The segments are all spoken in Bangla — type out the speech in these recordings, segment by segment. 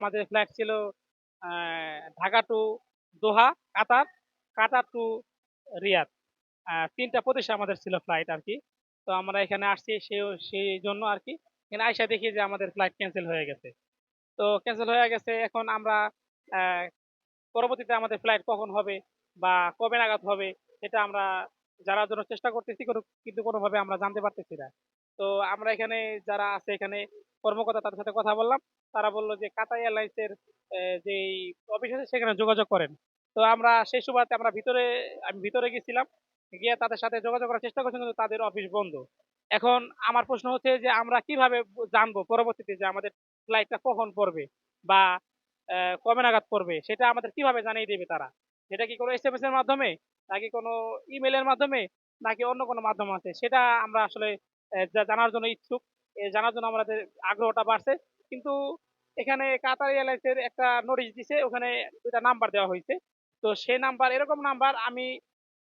আমাদের ফ্লাইট ছিল Dhaka to Doha, Qatar, Qatar to Riyadh. ৩ টা প্রদেশে আমাদের ছিল ফ্লাইট আরকি। তো আমরা এখানে আসছি সেইজন্য আরকি। এখানে আইসা দেখি যে আমাদের ফ্লাইট ক্যানসেল হয়ে গেছে। তো ক্যানসেল হয়ে গেছে এখন আমরা অ্যা পরবর্তীতে আমাদের ফ্লাইট কখন হবে বা কবে নাগাদ হবে সেটা আমরা জানার জন্য চেষ্টা করতেছি কিন্তু কোনোভাবে আমরা জানতে পারতেছি না। তো আমরা এখানে যারা আছে এখানে কর্মকর্তা তাদের সাথে কথা বললাম। তারা বলল যে কাতার এয়ারলাইন্সের যেই অফিস আছে সেখানে যোগাযোগ করেন। তো আমরা সেই সুবাদে আমি ভিতরে গেছিলাম। গিয়ে তাদের সাথে যোগাযোগ করার চেষ্টা করছি কিন্তু তাদের অফিস বন্ধ। এখন আমার প্রশ্ন হচ্ছে যে আমরা কিভাবে জানবো পরবর্তীতে যে আমাদের ফ্লাইটটা কখন পড়বে বা কবে নাগাদ পড়বে সেটা আমাদের কিভাবে জানিয়ে দিবে তারা? সেটা কি কোনো এসএমএস এর মাধ্যমে? নাকি কোনো ইমেইলের মাধ্যমে? নাকি অন্য কোনো মাধ্যম আছে? সেটা আমরা আসলে জানার জন্য ইচ্ছুক। জানার জন্য আমাদের আগ্রহটা বাড়ছে। কিন্তু এখানে কাতার এয়ারলাইন্সের একটা নোটিশ দিছে। ওখানে ২ টা নাম্বার দেওয়া হইছে। তো সেই নাম্বার এরকম নাম্বার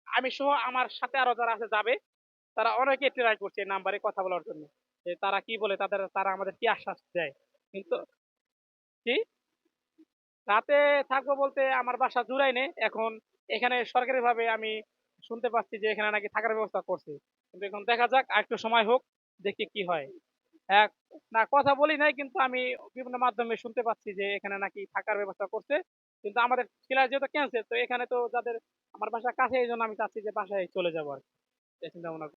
আমি সহ আমার সাথে আরো যারা আছে যাবে, তারা অনেকে ট্রাই করছে এই নাম্বারে কথা বলার জন্য। যে তারা কি বলে তারা আমাদের কি আশ্বাস দেয়। কিন্তু কি? রাতে থাকবো বলতে আমার বাসা জুরাইনে। এখন এখানে সরকারিভাবে আমি শুনতে পাচ্ছি যে এখানে নাকি থাকার ব্যবস্থা করছে। কিন্তু এখন দেখা যাক আরেকটু সময় হোক, দেখি কি হয়। হ্যাঁ, না কথা বলি নাই কিন্তু আমি বিভিন্ন মাধ্যমে শুনতে পাচ্ছি যে এখানে নাকি থাকার ব্যবস্থা করছে। কিন্তু আমাদের ফ্লাইট যেহেতু ক্যানসেল তো এখানে তো যাদের আমার বাসা কাছে এইজন্য আমি চাচ্ছি যে বাসায় চলে যাবো আরকি। এই চিন্তা ভাবনা